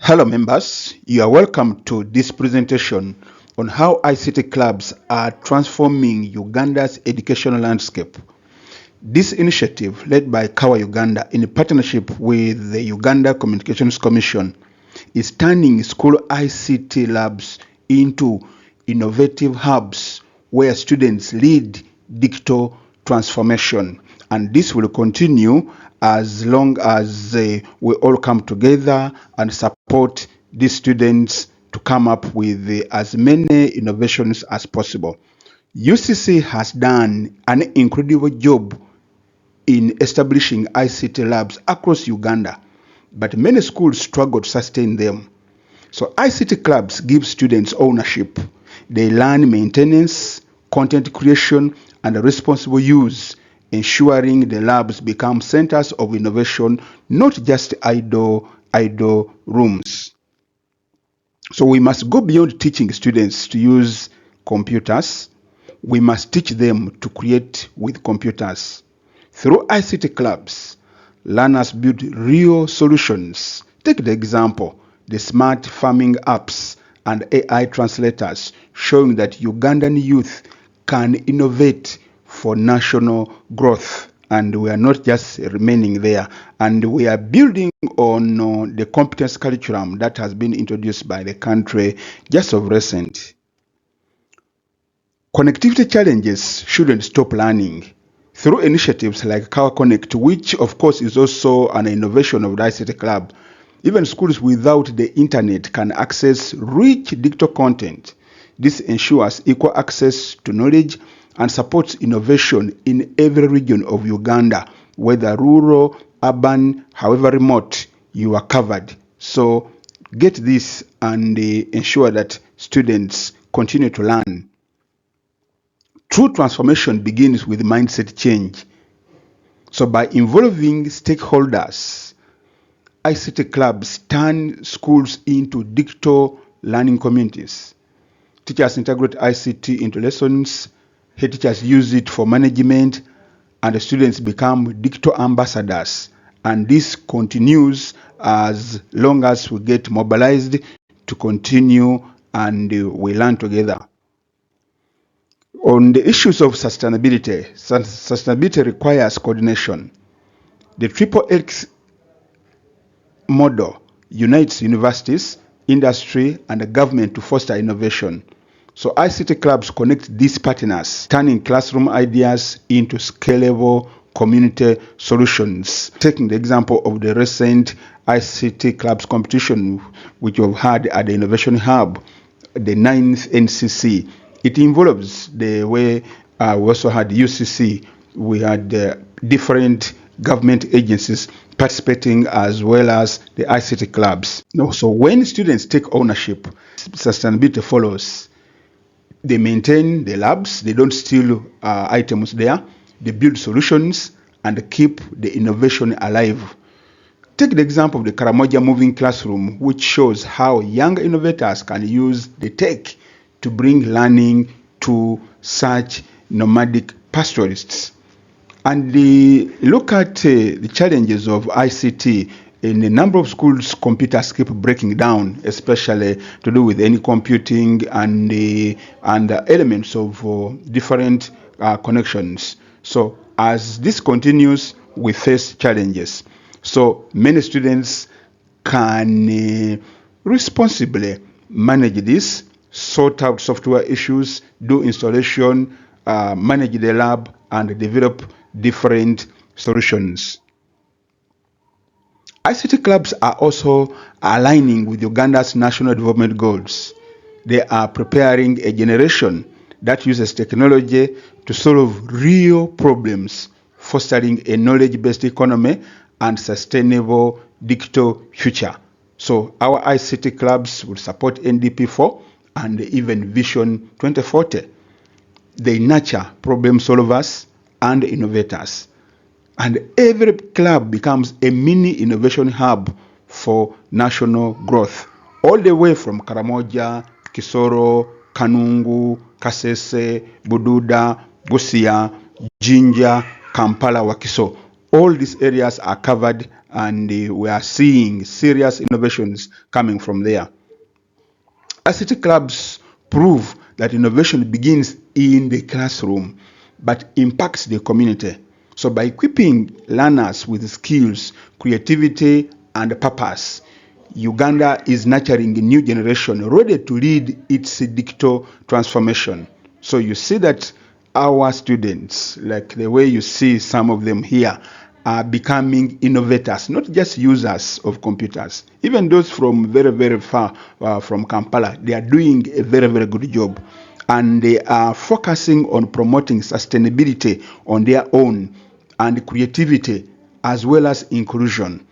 Hello members, you are welcome to this presentation on how ICT clubs are transforming Uganda's educational landscape. This initiative, led by KAWA Uganda in partnership with the Uganda Communications Commission, is turning school ICT labs into innovative hubs where students lead digital transformation. And this will continue as long as we all come together and support these students to come up with as many innovations as possible. UCC has done an incredible job in establishing ICT labs across Uganda, but many schools struggle to sustain them. So ICT clubs give students ownership. They learn maintenance, content creation, and responsible use, ensuring the labs become centers of innovation, not just idle rooms. So we must go beyond teaching students to use computers. We must teach them to create with computers. Through ICT clubs, learners build real solutions. Take the example, the smart farming apps and AI translators, showing that Ugandan youth can innovate for national growth. And we are not just remaining there. And we are building on the competence curriculum that has been introduced by the country just of recent. Connectivity challenges shouldn't stop learning. Through initiatives like KAWA CONNECT, which of course is also an innovation of the ICT Club, even schools without the internet can access rich digital content. This ensures equal access to knowledge and supports innovation in every region of Uganda, whether rural, urban, however remote, you are covered. So get this and ensure that students continue to learn. True transformation begins with mindset change. So by involving stakeholders, ICT clubs turn schools into digital learning communities. Teachers integrate ICT into lessons, head teachers use it for management, and the students become digital ambassadors. And this continues as long as we get mobilized to continue and we learn together. On the issues of sustainability, sustainability requires coordination. The Triple Helix Model unites universities, industry, and the government to foster innovation. So ICT clubs connect these partners, turning classroom ideas into scalable community solutions. Taking the example of the recent ICT clubs competition, which we've had at the Innovation Hub, the 9th NCC, it involves the way we also had UCC. We had different government agencies participating as well as the ICT clubs. So when students take ownership, sustainability follows. They maintain the labs, they don't steal items there, they build solutions and keep the innovation alive. Take the example of the Karamoja Moving Classroom, which shows how young innovators can use the tech to bring learning to such nomadic pastoralists. And look at the challenges of ICT. In a number of schools, computers keep breaking down, especially to do with any computing and elements of different connections. So as this continues, we face challenges. So many students can responsibly manage this, sort out software issues, do installation, manage the lab, and develop different solutions. ICT clubs are also aligning with Uganda's national development goals. They are preparing a generation that uses technology to solve real problems, fostering a knowledge-based economy and sustainable digital future. So our ICT clubs will support NDP4 and even Vision 2040. They nurture problem solvers and innovators. And every club becomes a mini innovation hub for national growth, all the way from Karamoja, Kisoro, Kanungu, Kasese, Bududa, Busia, Jinja, Kampala, Wakiso. All these areas are covered and we are seeing serious innovations coming from there. ICT clubs prove that innovation begins in the classroom but impacts the community. So by equipping learners with skills, creativity, and purpose, Uganda is nurturing a new generation ready to lead its digital transformation. So you see that our students, like the way you see some of them here, are becoming innovators, not just users of computers. Even those from very, very far from Kampala, they are doing a very, very good job. And they are focusing on promoting sustainability on their own and creativity as well as inclusion.